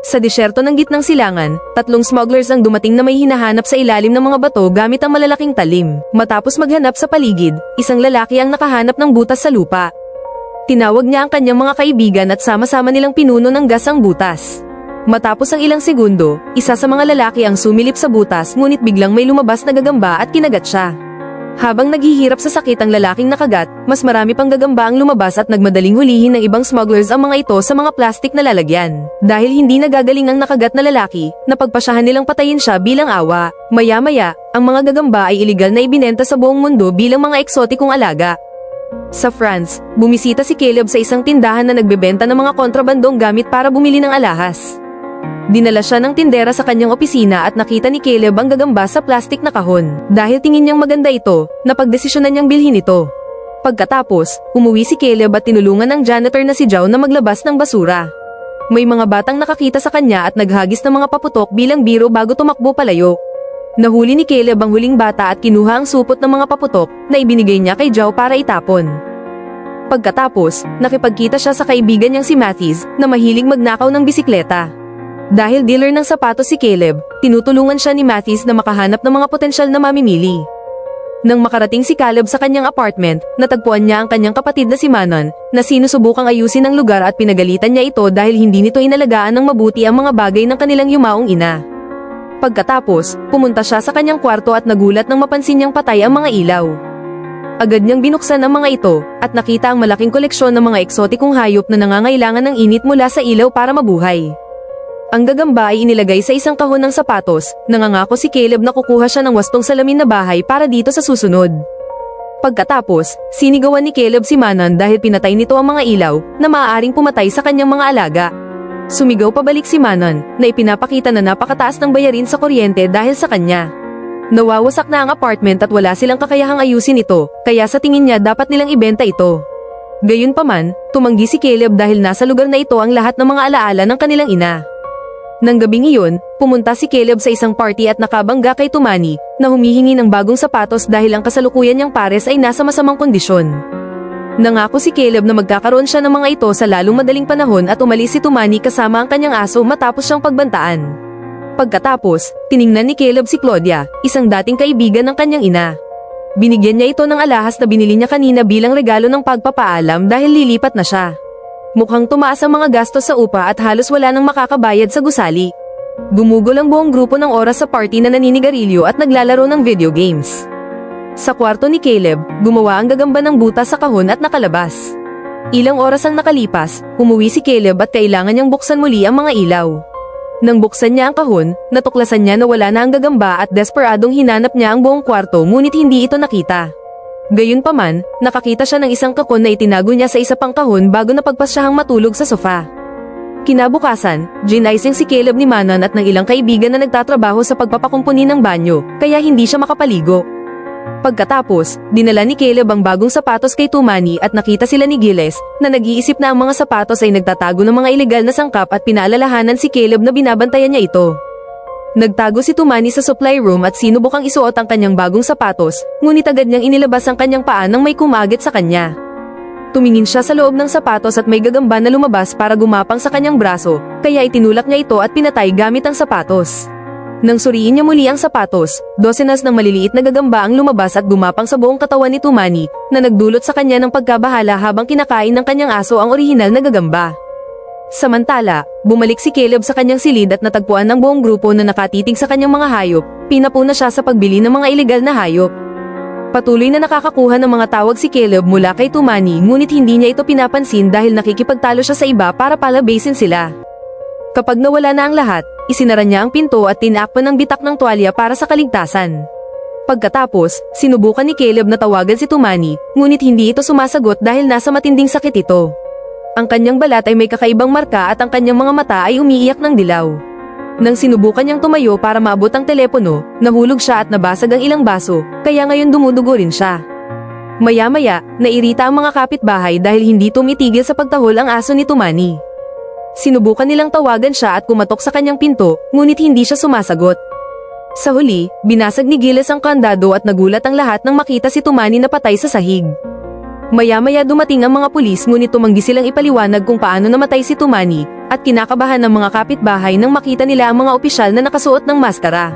Sa disyerto ng gitnang silangan, 3 smugglers ang dumating na may hinahanap sa ilalim ng mga bato gamit ang malalaking talim. Matapos maghanap sa paligid, isang lalaki ang nakahanap ng butas sa lupa. Tinawag niya ang kanyang mga kaibigan at sama-sama nilang pinuno ng gas ang butas. Matapos ang ilang segundo, isa sa mga lalaki ang sumilip sa butas ngunit biglang may lumabas na gagamba at kinagat siya. Habang naghihirap sa sakit ang lalaking nakagat, mas marami pang gagamba ang lumabas at nagmadaling hulihin ng ibang smugglers ang mga ito sa mga plastik na lalagyan. Dahil hindi nagagaling ang nakagat na lalaki, napagpasyahan nilang patayin siya bilang awa. Maya-maya, ang mga gagamba ay iligal na ibinenta sa buong mundo bilang mga eksotikong alaga. Sa France, bumisita si Caleb sa isang tindahan na nagbebenta ng mga kontrabandong gamit para bumili ng alahas. Dinala siya ng tindera sa kanyang opisina at nakita ni Caleb ang gagamba sa plastik na kahon. Dahil tingin niyang maganda ito, napagdesisyonan niyang bilhin ito. Pagkatapos, umuwi si Caleb at tinulungan ng janitor na si Zhao na maglabas ng basura. May mga batang nakakita sa kanya at naghagis ng mga paputok bilang biro bago tumakbo palayo. Nahuli ni Caleb ang huling bata at kinuha ang supot ng mga paputok na ibinigay niya kay Zhao para itapon. Pagkatapos, nakipagkita siya sa kaibigan niyang si Mathis na mahilig magnakaw ng bisikleta. Dahil dealer ng sapatos si Caleb, tinutulungan siya ni Mathis na makahanap ng mga potensyal na mamimili. Nang makarating si Caleb sa kanyang apartment, natagpuan niya ang kanyang kapatid na si Manon, na sinusubukang ayusin ang lugar at pinagalitan niya ito dahil hindi nito inalagaan ng mabuti ang mga bagay ng kanilang yumaong ina. Pagkatapos, pumunta siya sa kanyang kwarto at nagulat nang mapansin niyang patay ang mga ilaw. Agad niyang binuksan ang mga ito, at nakita ang malaking koleksyon ng mga eksotikong hayop na nangangailangan ng init mula sa ilaw para mabuhay. Ang gagamba ay inilagay sa isang kahon ng sapatos, nangangako si Caleb na kukuha siya ng wastong salamin na bahay para dito sa susunod. Pagkatapos, sinigawan ni Caleb si Manon dahil pinatay nito ang mga ilaw na maaaring pumatay sa kanyang mga alaga. Sumigaw pabalik si Manon na ipinapakita na napakataas ng bayarin sa kuryente dahil sa kanya. Nawawasak na ang apartment at wala silang kakayahang ayusin ito, kaya sa tingin niya dapat nilang ibenta ito. Gayunpaman, tumanggi si Caleb dahil nasa lugar na ito ang lahat ng mga alaala ng kanilang ina. Nang gabing iyon, pumunta si Caleb sa isang party at nakabangga kay Tumani, na humihingi ng bagong sapatos dahil ang kasalukuyan niyang pares ay nasa masamang kondisyon. Nangako si Caleb na magkakaroon siya ng mga ito sa lalong madaling panahon at umalis si Tumani kasama ang kanyang aso matapos siyang pagbantaan. Pagkatapos, tiningnan ni Caleb si Claudia, isang dating kaibigan ng kanyang ina. Binigyan niya ito ng alahas na binili niya kanina bilang regalo ng pagpapaalam dahil lilipat na siya. Mukhang tumaas ang mga gastos sa upa at halos wala nang makakabayad sa gusali. Gumugol ang buong grupo ng oras sa party na naninigarilyo at naglalaro ng video games. Sa kwarto ni Caleb, gumawa ang gagamba ng butas sa kahon at nakalabas. Ilang oras ang nakalipas, umuwi si Caleb at kailangan niyang buksan muli ang mga ilaw. Nang buksan niya ang kahon, natuklasan niya na wala na ang gagamba at desperadong hinanap niya ang buong kwarto ngunit hindi ito nakita. Gayunpaman, nakakita siya ng isang kakon na itinago niya sa isa pang kahon bago napagpasyahang matulog sa sofa. Kinabukasan, ginising si Caleb ni Manon at ng ilang kaibigan na nagtatrabaho sa pagpapakumpuni ng banyo, kaya hindi siya makapaligo. Pagkatapos, dinala ni Caleb ang bagong sapatos kay Tumani at nakita sila ni Gilles, na nag-iisip na ang mga sapatos ay nagtatago ng mga ilegal na sangkap at pinaalalahanan si Caleb na binabantayan niya ito. Nagtago si Tumani sa supply room at sinubukang isuot ang kanyang bagong sapatos, ngunit agad niyang inilabas ang kanyang paa nang may kumagit sa kanya. Tumingin siya sa loob ng sapatos at may gagamba na lumabas para gumapang sa kanyang braso, kaya itinulak niya ito at pinatay gamit ang sapatos. Nang suriin niya muli ang sapatos, dosenas ng maliliit na gagamba ang lumabas at gumapang sa buong katawan ni Tumani, na nagdulot sa kanya ng pagkabahala habang kinakain ng kanyang aso ang orihinal na gagamba. Samantala, bumalik si Caleb sa kanyang silid at natagpuan ng buong grupo na nakatitig sa kanyang mga hayop, pinapuna siya sa pagbili ng mga ilegal na hayop. Patuloy na nakakakuha ng mga tawag si Caleb mula kay Tumani ngunit hindi niya ito pinapansin dahil nakikipagtalo siya sa iba para palabasin sila. Kapag nawala na ang lahat, isinara niya ang pinto at tinakpan ng bitak ng tuwalya para sa kaligtasan. Pagkatapos, sinubukan ni Caleb na tawagan si Tumani, ngunit hindi ito sumasagot dahil nasa matinding sakit ito. Ang kanyang balat ay may kakaibang marka at ang kanyang mga mata ay umiiyak ng dilaw. Nang sinubukan niyang tumayo para maabot ang telepono, nahulog siya at nabasag ang ilang baso, kaya ngayon dumudugo rin siya. Maya-maya, nairita ang mga kapitbahay dahil hindi tumitigil sa pagtahol ang aso ni Tumani. Sinubukan nilang tawagan siya at kumatok sa kanyang pinto, ngunit hindi siya sumasagot. Sa huli, binasag ni Gilles ang kandado at nagulat ang lahat nang makita si Tumani na patay sa sahig. Maya-maya dumating ang mga pulis ngunit tumanggi silang ipaliwanag kung paano namatay si Tumani, at kinakabahan ng mga kapitbahay nang makita nila ang mga opisyal na nakasuot ng maskara.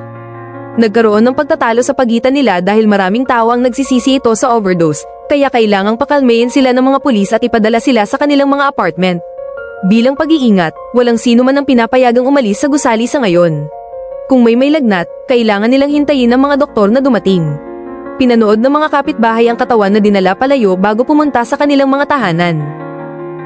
Nagkaroon ng pagtatalo sa pagitan nila dahil maraming tao ang nagsisisi ito sa overdose, kaya kailangang pakalmayin sila ng mga pulis at ipadala sila sa kanilang mga apartment. Bilang pag-iingat, walang sino man ang pinapayagang umalis sa gusali sa ngayon. Kung may lagnat, kailangan nilang hintayin ang mga doktor na dumating. Pinanood ng mga kapitbahay ang katawan na dinala palayo bago pumunta sa kanilang mga tahanan.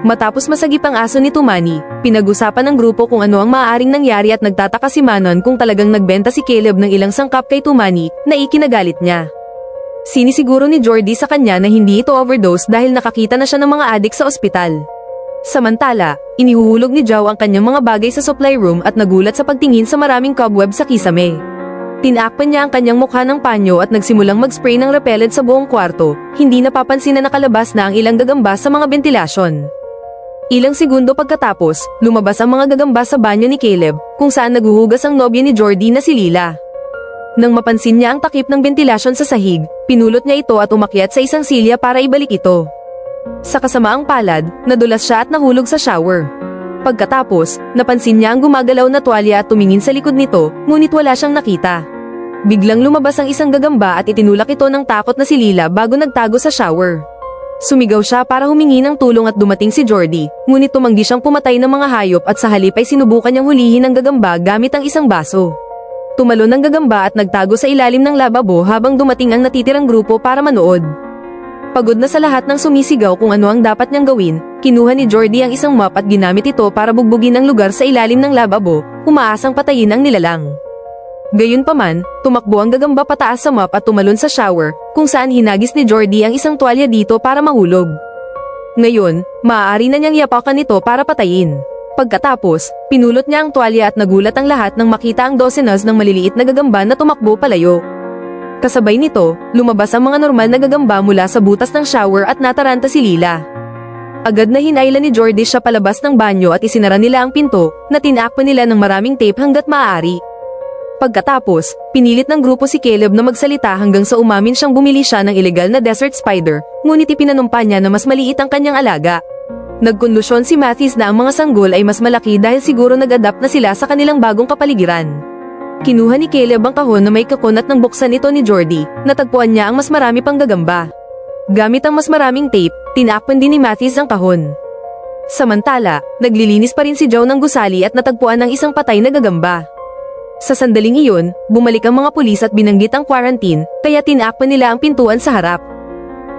Matapos masagip ang aso ni Tumani, pinag-usapan ng grupo kung ano ang maaaring nangyari at nagtataka si Manon kung talagang nagbenta si Caleb ng ilang sangkap kay Tumani na ikinagalit niya. Sinisiguro ni Jordy sa kanya na hindi ito overdose dahil nakakita na siya ng mga adik sa ospital. Samantala, inihuhulog ni Zhao ang kanyang mga bagay sa supply room at nagulat sa pagtingin sa maraming cobweb sa kisame. Tinakpan niya ang kanyang mukha ng panyo at nagsimulang mag-spray ng repellent sa buong kwarto, hindi napapansin na nakalabas na ang ilang gagamba sa mga ventilasyon. Ilang segundo pagkatapos, lumabas ang mga gagamba sa banyo ni Caleb, kung saan naguhugas ang nobya ni Jordy na si Lila. Nang mapansin niya ang takip ng ventilasyon sa sahig, pinulot niya ito at umakyat sa isang silya para ibalik ito. Sa kasamaang palad, nadulas siya at nahulog sa shower. Pagkatapos, napansin niya ang gumagalaw na tuwalya at tumingin sa likod nito, ngunit wala siyang nakita. Biglang lumabas ang isang gagamba at itinulak ito ng takot na si Lila bago nagtago sa shower. Sumigaw siya para humingi ng tulong at dumating si Jordy, ngunit tumanggi siyang pumatay ng mga hayop at sa halip ay sinubukan niyang hulihin ang gagamba gamit ang isang baso. Tumalon ang gagamba at nagtago sa ilalim ng lababo habang dumating ang natitirang grupo para manood. Pagod na sa lahat ng sumisigaw kung ano ang dapat niyang gawin, kinuha ni Jordy ang isang mop at ginamit ito para bugbugin ang lugar sa ilalim ng lababo, umaasang patayin ang nilalang. Gayunpaman, tumakbo ang gagamba pataas sa mop at tumalon sa shower, kung saan hinagis ni Jordy ang isang tuwalya dito para mahulog. Ngayon, maaari na niyang yapakan ito para patayin. Pagkatapos, pinulot niya ang tuwalya at nagulat ang lahat nang makita ang dosenas ng maliliit na gagamba na tumakbo palayo. Kasabay nito, lumabas ang mga normal na gagamba mula sa butas ng shower at nataranta si Lila. Agad na hinailan ni Jordy siya palabas ng banyo at isinara nila ang pinto, na tinakpan nila ng maraming tape hanggat maaari. Pagkatapos, pinilit ng grupo si Caleb na magsalita hanggang sa umamin siyang bumili siya ng ilegal na desert spider, ngunit ipinanumpa niya na mas maliit ang kanyang alaga. Nagkondusyon si Mathis na ang mga sanggol ay mas malaki dahil siguro nag-adapt na sila sa kanilang bagong kapaligiran. Kinuha ni Caleb ang kahon na may kakon at nang buksan ito ni Jordy, natagpuan niya ang mas marami pang gagamba. Gamit ang mas maraming tape, tinakpan din ni Mathis ang kahon. Samantala, naglilinis pa rin si Joe ng gusali at natagpuan ng isang patay na gagamba. Sa sandaling iyon, bumalik ang mga pulis at binanggit ang quarantine, kaya tinakpan nila ang pintuan sa harap.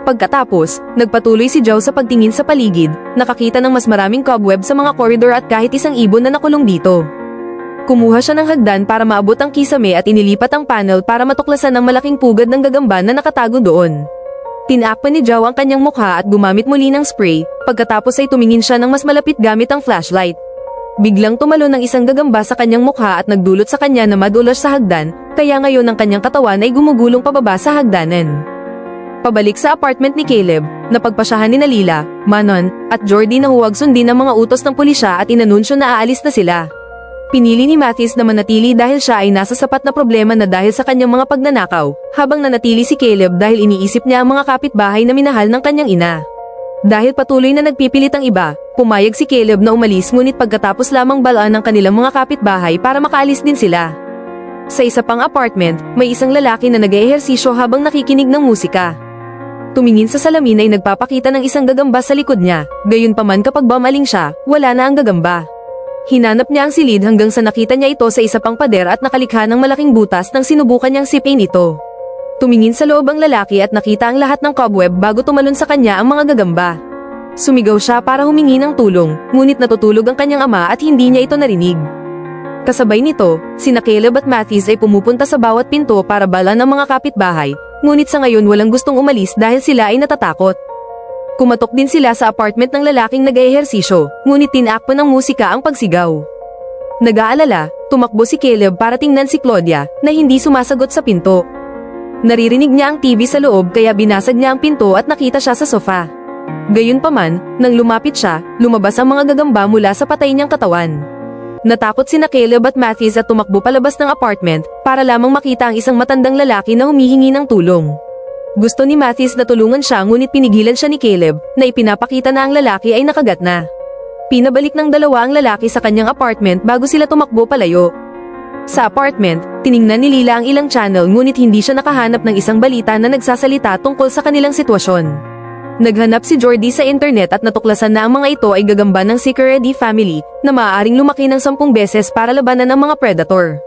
Pagkatapos, nagpatuloy si Joe sa pagtingin sa paligid, nakakita ng mas maraming cobweb sa mga koridor at kahit isang ibon na nakulong dito. Kumuha siya ng hagdan para maabot ang kisame at inilipat ang panel para matuklasan ang malaking pugad ng gagamba na nakatago doon. Tinakpan ni Joe ang kanyang mukha at gumamit muli ng spray, pagkatapos ay tumingin siya ng mas malapit gamit ang flashlight. Biglang tumalon ng isang gagamba sa kanyang mukha at nagdulot sa kanya na madulas sa hagdan, kaya ngayon ang kanyang katawan ay gumugulong pababa sa hagdanan. Pabalik sa apartment ni Caleb, napagpasyahan ni Lila, Manon, at Jordy na huwag sundin ang mga utos ng pulisya at inanunsyo na aalis na sila. Pinili ni Mathis na manatili dahil siya ay nasa sapat na problema na dahil sa kanyang mga pagnanakaw, habang nanatili si Caleb dahil iniisip niya ang mga kapitbahay na minahal ng kanyang ina. Dahil patuloy na nagpipilit ang iba, pumayag si Caleb na umalis ngunit pagkatapos lamang balaan ng kanilang mga kapitbahay para makaalis din sila. Sa isa pang apartment, may isang lalaki na nag-eehersisyo habang nakikinig ng musika. Tumingin sa salamin ay nagpapakita ng isang gagamba sa likod niya, gayunpaman kapag bumaling siya, wala na ang gagamba. Hinanap niya ang silid hanggang sa nakita niya ito sa isa pang pader at nakalikha ng malaking butas nang sinubukan niyang sipin ito. Tumingin sa loob ang lalaki at nakita ang lahat ng cobweb bago tumalon sa kanya ang mga gagamba. Sumigaw siya para humingi ng tulong, ngunit natutulog ang kanyang ama at hindi niya ito narinig. Kasabay nito, sina Caleb at Mathis ay pumupunta sa bawat pinto para balaan ng mga kapitbahay, ngunit sa ngayon walang gustong umalis dahil sila ay natatakot. Kumatok din sila sa apartment ng lalaking nag-eehersisyo, ngunit tinakpan ng musika ang pagsigaw. Nag-aalala, tumakbo si Caleb para tingnan si Claudia, na hindi sumasagot sa pinto. Naririnig niya ang TV sa loob kaya binasag niya ang pinto at nakita siya sa sofa. Gayunpaman, nang lumapit siya, lumabas ang mga gagamba mula sa patay niyang katawan. Natakot sina Caleb at Mathis at tumakbo palabas ng apartment para lamang makita ang isang matandang lalaki na humihingi ng tulong. Gusto ni Mathis na tulungan siya ngunit pinigilan siya ni Caleb na ipinapakita na ang lalaki ay nakagat na. Pinabalik ng dalawa ang lalaki sa kanyang apartment bago sila tumakbo palayo. Sa apartment, tiningnan ni Lila ang ilang channel ngunit hindi siya nakahanap ng isang balita na nagsasalita tungkol sa kanilang sitwasyon. Naghanap si Jordy sa internet at natuklasan na ang mga ito ay gagamba ng Sicuredi family na maaaring lumaki ng 10 beses para labanan ang mga predator.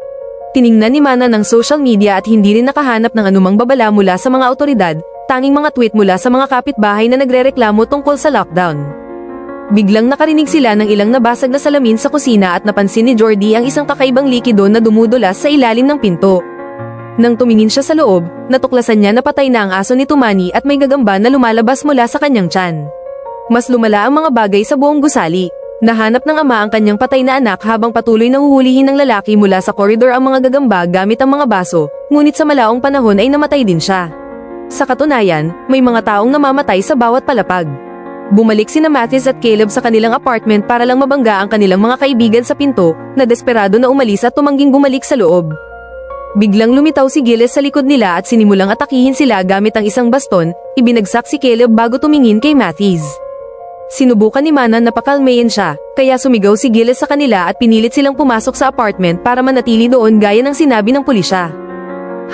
Tiningnan ni Mana ng social media at hindi rin nakahanap ng anumang babala mula sa mga otoridad, tanging mga tweet mula sa mga kapitbahay na nagrereklamo tungkol sa lockdown. Biglang nakarinig sila ng ilang nabasag na salamin sa kusina at napansin ni Jordy ang isang kakaibang likido na dumudulas sa ilalim ng pinto. Nang tumingin siya sa loob, natuklasan niya na patay na ang aso ni Tumani at may gagamba na lumalabas mula sa kanyang tiyan. Mas lumala ang mga bagay sa buong gusali. Nahanap ng ama ang kanyang patay na anak habang patuloy na huhulihin ng lalaki mula sa koridor ang mga gagamba gamit ang mga baso, ngunit sa malaong panahon ay namatay din siya. Sa katunayan, may mga taong namamatay sa bawat palapag. Bumalik sina Mathis at Caleb sa kanilang apartment para lang mabangga ang kanilang mga kaibigan sa pinto, na desperado na umalis at tumangging bumalik sa loob. Biglang lumitaw si Gilles sa likod nila at sinimulang atakihin sila gamit ang isang baston, ibinagsak si Caleb bago tumingin kay Mathis. Sinubukan ni Mana na pakalmayin siya, kaya sumigaw si Gilles sa kanila at pinilit silang pumasok sa apartment para manatili doon gaya ng sinabi ng pulisya.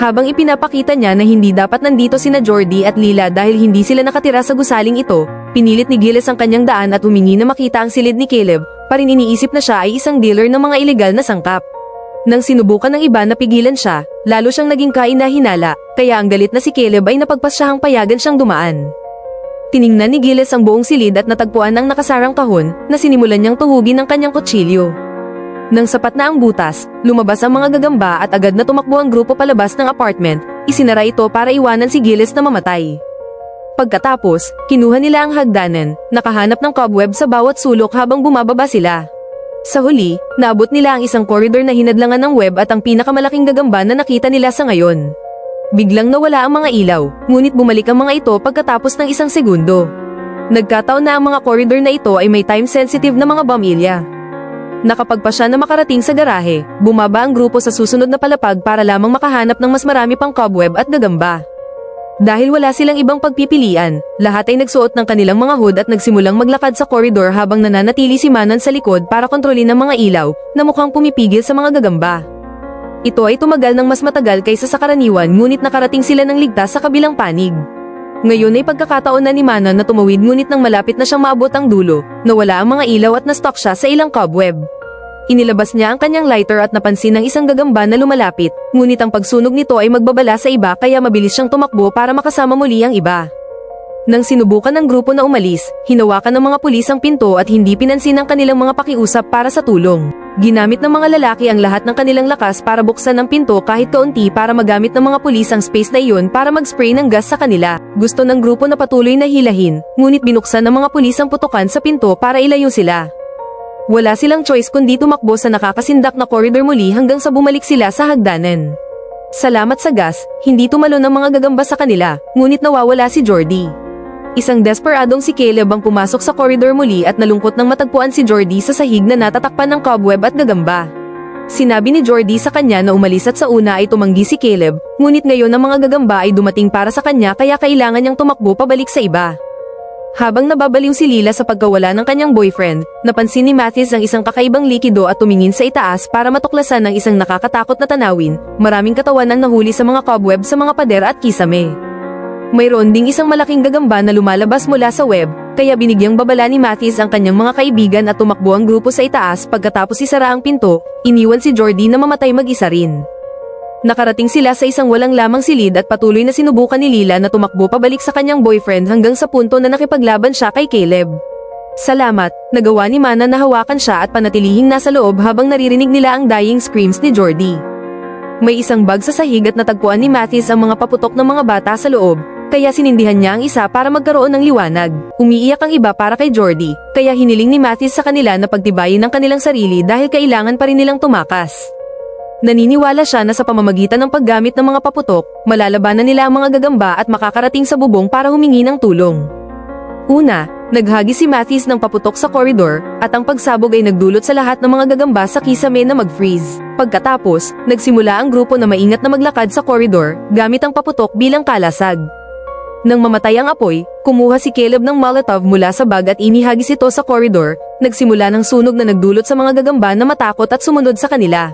Habang ipinapakita niya na hindi dapat nandito sina Jordy at Lila dahil hindi sila nakatira sa gusaling ito, pinilit ni Gilles ang kanyang daan at humingi na makita ang silid ni Caleb, pa rin iniisip na siya ay isang dealer ng mga ilegal na sangkap. Nang sinubukan ng iba na pigilan siya, lalo siyang naging kainahinala, kaya ang galit na si Caleb ay napagpasyahang payagan siyang dumaan. Tiningnan ni Gilles ang buong silid at natagpuan ang nakasarang kahon na sinimulan niyang tuhugin ng kanyang kutsilyo. Nang sapat na ang butas, lumabas ang mga gagamba at agad na tumakbo ang grupo palabas ng apartment, isinara ito para iwanan si Gilles na mamatay. Pagkatapos, kinuha nila ang hagdanan, nakahanap ng cobweb sa bawat sulok habang bumababa sila. Sa huli, naabot nila ang isang koridor na hinadlangan ng web at ang pinakamalaking gagamba na nakita nila sa ngayon. Biglang nawala ang mga ilaw, ngunit bumalik ang mga ito pagkatapos ng isang segundo. Nagkataon na ang mga koridor na ito ay may time-sensitive na mga bombilya. Nakapagpa siya na makarating sa garahe, bumaba ang grupo sa susunod na palapag para lamang makahanap ng mas marami pang cobweb at gagamba. Dahil wala silang ibang pagpipilian, lahat ay nagsuot ng kanilang mga hood at nagsimulang maglakad sa koridor habang nananatili si Manon sa likod para kontrolin ang mga ilaw na mukhang pumipigil sa mga gagamba. Ito ay tumagal ng mas matagal kaysa sa karaniwan ngunit nakarating sila ng ligtas sa kabilang panig. Ngayon ay pagkakataon na ni Manon na tumawid ngunit nang malapit na siyang maabot ang dulo, nawala ang mga ilaw at na-stuck siya sa ilang cobweb. Inilabas niya ang kanyang lighter at napansin ng isang gagamba na lumalapit, ngunit ang pagsunog nito ay magbabala sa iba kaya mabilis siyang tumakbo para makasama muli ang iba. Nang sinubukan ng grupo na umalis, hinawakan ng mga pulis ang pinto at hindi pinansin ang kanilang mga pakiusap para sa tulong. Ginamit ng mga lalaki ang lahat ng kanilang lakas para buksan ang pinto kahit kaunti para magamit ng mga pulis ang space na iyon para mag-spray ng gas sa kanila. Gusto ng grupo na patuloy na hilahin, ngunit binuksan ng mga pulis ang putukan sa pinto para ilayo sila. Wala silang choice kundi tumakbo sa nakakasindak na koridor muli hanggang sa bumalik sila sa hagdanan. Salamat sa gas, hindi tumalon ang mga gagamba sa kanila, ngunit nawawala si Jordy. Isang desperadong si Caleb ang pumasok sa koridor muli at nalungkot nang matagpuan si Jordy sa sahig na natatakpan ng cobweb at gagamba. Sinabi ni Jordy sa kanya na umalis at sa una ay tumanggi si Caleb, ngunit ngayon ang mga gagamba ay dumating para sa kanya kaya kailangan niyang tumakbo pabalik sa iba. Habang nababaliw si Lila sa pagkawala ng kanyang boyfriend, napansin ni Mathis ang isang kakaibang likido at tumingin sa itaas para matuklasan ng isang nakakatakot na tanawin, maraming katawan ang nahuli sa mga cobweb sa mga pader at kisame. Mayroon ding isang malaking gagamba na lumalabas mula sa web, kaya binigyang babala ni Mathis ang kanyang mga kaibigan at tumakbo ang grupo sa itaas pagkatapos isara ang pinto, iniwan si Jordy na mamatay mag-isa rin. Nakarating sila sa isang walang lamang silid at patuloy na sinubukan ni Lila na tumakbo pabalik sa kanyang boyfriend hanggang sa punto na nakipaglaban siya kay Caleb. Salamat, nagawa ni Mana na hawakan siya at panatilihing nasa loob habang naririnig nila ang dying screams ni Jordy. May isang bag sa sahig at natagpuan ni Mathis ang mga paputok ng mga bata sa loob, kaya sinindihan niya ang isa para magkaroon ng liwanag. Umiiyak ang iba para kay Jordy, kaya hiniling ni Mathis sa kanila na pagtibayin ang kanilang sarili dahil kailangan pa rin nilang tumakas. Naniniwala siya na sa pamamagitan ng paggamit ng mga paputok, malalabanan nila ang mga gagamba at makakarating sa bubong para humingi ng tulong. Una, naghagi si Mathis ng paputok sa koridor, at ang pagsabog ay nagdulot sa lahat ng mga gagamba sa kisame na mag-freeze. Pagkatapos, nagsimula ang grupo na maingat na maglakad sa koridor, gamit ang paputok bilang kalasag. Nang mamatay ang apoy, kumuha si Caleb ng Molotov mula sa bag at inihagis ito sa koridor. Nagsimula ng sunog na nagdulot sa mga gagamba na matakot at sumunod sa kanila.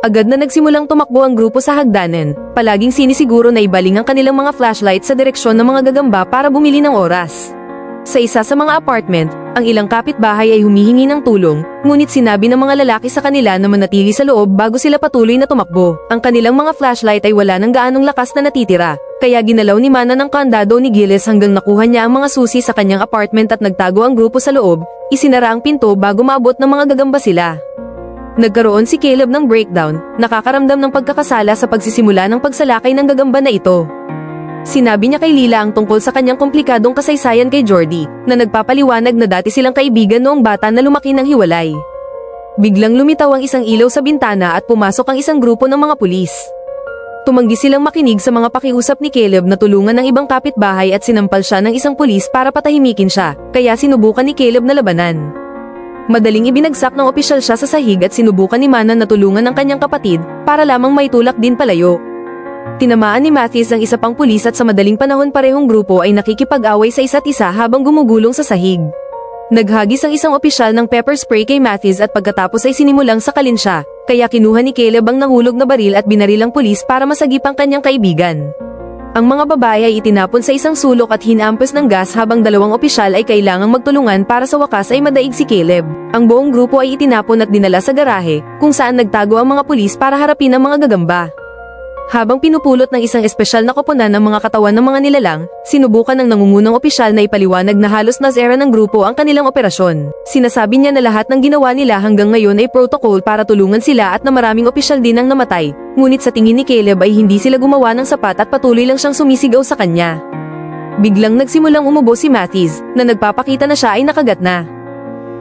Agad na nagsimulang tumakbo ang grupo sa hagdanan, palaging sinisiguro na ibaling ang kanilang mga flashlight sa direksyon ng mga gagamba para bumili ng oras. Sa isa sa mga apartment, ang ilang kapitbahay ay humihingi ng tulong, ngunit sinabi ng mga lalaki sa kanila na manatili sa loob bago sila patuloy na tumakbo. Ang kanilang mga flashlight ay wala ng gaanong lakas na natitira, kaya ginalaw ni Mana ng kandado ni Gilles hanggang nakuha niya ang mga susi sa kanyang apartment at nagtago ang grupo sa loob. Isinara ang pinto bago maabot ng mga gagamba sila. Nagkaroon si Caleb ng breakdown, nakakaramdam ng pagkakasala sa pagsisimula ng pagsalakay ng gagamba na ito. Sinabi niya kay Lila ang tungkol sa kanyang komplikadong kasaysayan kay Jordy, na nagpapaliwanag na dati silang kaibigan noong bata na lumaki ng hiwalay. Biglang lumitaw ang isang ilaw sa bintana at pumasok ang isang grupo ng mga pulis. Tumanggi silang makinig sa mga pakiusap ni Caleb na tulungan ng ibang kapitbahay at sinampal siya ng isang pulis para patahimikin siya, kaya sinubukan ni Caleb na labanan. Madaling ibinagsak ng opisyal siya sa sahig at sinubukan ni Mana na tulungan ang kanyang kapatid para lamang maitulak din palayo. Tinamaan ni Matthews ang isa pang pulis at sa madaling panahon parehong grupo ay nakikipag-away sa isa't isa habang gumugulong sa sahig. Naghagis ang isang opisyal ng pepper spray kay Matthews at pagkatapos ay sinimulang sakalin siya, kaya kinuha ni Caleb ang nahulog na baril at binaril ang pulis para masagip ang kanyang kaibigan. Ang mga babae ay itinapon sa isang sulok at hinampos ng gas habang dalawang opisyal ay kailangang magtulungan para sa wakas ay madaig si Caleb. Ang buong grupo ay itinapon at dinala sa garahe, kung saan nagtago ang mga pulis para harapin ang mga gagamba. Habang pinupulot ng isang espesyal na koponan ng mga katawan ng mga nilalang, sinubukan ng nangungunang opisyal na ipaliwanag na halos nasera ng grupo ang kanilang operasyon. Sinasabi niya na lahat ng ginawa nila hanggang ngayon ay protocol para tulungan sila at na maraming opisyal din ang namatay, ngunit sa tingin ni Caleb ay hindi sila gumawa ng sapat at patuloy lang siyang sumisigaw sa kanya. Biglang nagsimulang umubo si Matthews, na nagpapakita na siya ay nakagat na.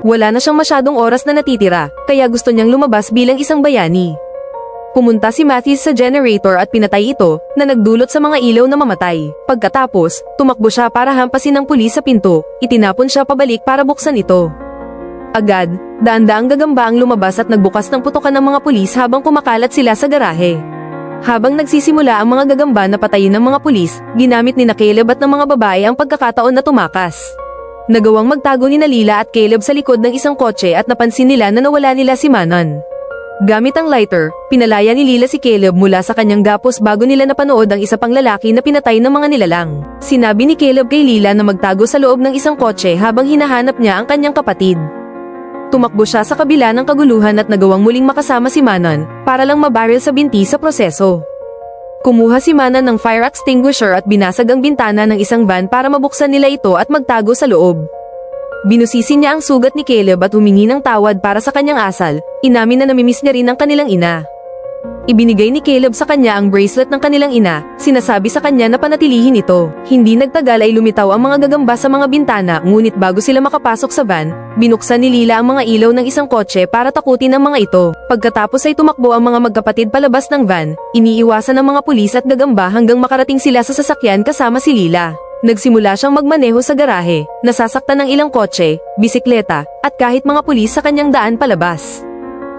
Wala na siyang masyadong oras na natitira, kaya gusto niyang lumabas bilang isang bayani. Pumunta si Matthews sa generator at pinatay ito, na nagdulot sa mga ilaw na mamatay. Pagkatapos, tumakbo siya para hampasin ng pulis sa pinto, itinapon siya pabalik para buksan ito. Agad, daan-daang gagamba ang lumabas at nagbukas ng putukan ng mga pulis habang kumakalat sila sa garahe. Habang nagsisimula ang mga gagamba na patayin ng mga pulis, ginamit ni Caleb at ng mga babae ang pagkakataon na tumakas. Nagawang magtago ni Lila at Caleb sa likod ng isang kotse at napansin nila na nawala nila si Manon. Gamit ang lighter, pinalaya ni Lila si Caleb mula sa kanyang gapos bago nila napanood ang isa pang lalaki na pinatay ng mga nilalang. Sinabi ni Caleb kay Lila na magtago sa loob ng isang kotse habang hinahanap niya ang kanyang kapatid. Tumakbo siya sa kabila ng kaguluhan at nagawang muling makasama si Manon, para lang mabaril sa binti sa proseso. Kumuha si Manon ng fire extinguisher at binasag ang bintana ng isang van para mabuksan nila ito at magtago sa loob. Binusisi niya ang sugat ni Caleb at humingi ng tawad para sa kanyang asal, inamin na namimiss niya rin ang kanilang ina. Ibinigay ni Caleb sa kanya ang bracelet ng kanilang ina, sinasabi sa kanya na panatilihin ito. Hindi nagtagal ay lumitaw ang mga gagamba sa mga bintana, ngunit bago sila makapasok sa van, binuksan ni Lila ang mga ilaw ng isang kotse para takutin ang mga ito. Pagkatapos ay tumakbo ang mga magkapatid palabas ng van, iniiwasan ng mga pulis at gagamba hanggang makarating sila sa sasakyan kasama si Lila. Nagsimula siyang magmaneho sa garahe, nasasaktan ng ilang kotse, bisikleta, at kahit mga pulis sa kanyang daan palabas.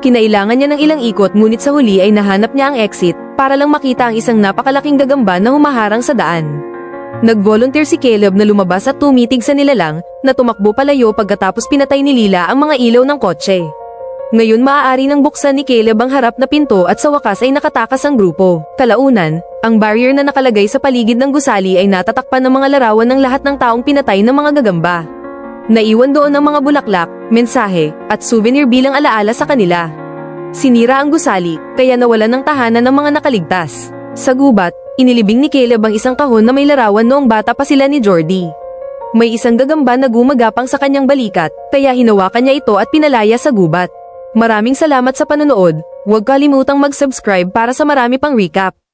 Kinailangan niya ng ilang ikot ngunit sa huli ay nahanap niya ang exit, para lang makita ang isang napakalaking gagamba na humaharang sa daan. Nag-volunteer si Caleb na lumabas at tumitig sa nilalang, na tumakbo palayo pagkatapos pinatay ni Lila ang mga ilaw ng kotse. Ngayon maaari nang buksan ni Caleb ang harap na pinto at sa wakas ay nakatakas ang grupo. Kalaunan, ang barrier na nakalagay sa paligid ng gusali ay natatakpan ng mga larawan ng lahat ng taong pinatay ng mga gagamba. Naiwan doon ang mga bulaklak, mensahe, at souvenir bilang alaala sa kanila. Sinira ang gusali, kaya nawalan ng tahanan ng mga nakaligtas. Sa gubat, inilibing ni Caleb ang isang kahon na may larawan noong bata pa sila ni Jordy. May isang gagamba na gumagapang sa kanyang balikat, kaya hinawakan niya ito at pinalaya sa gubat. Maraming salamat sa panonood, huwag kalimutang mag-subscribe para sa marami pang recap.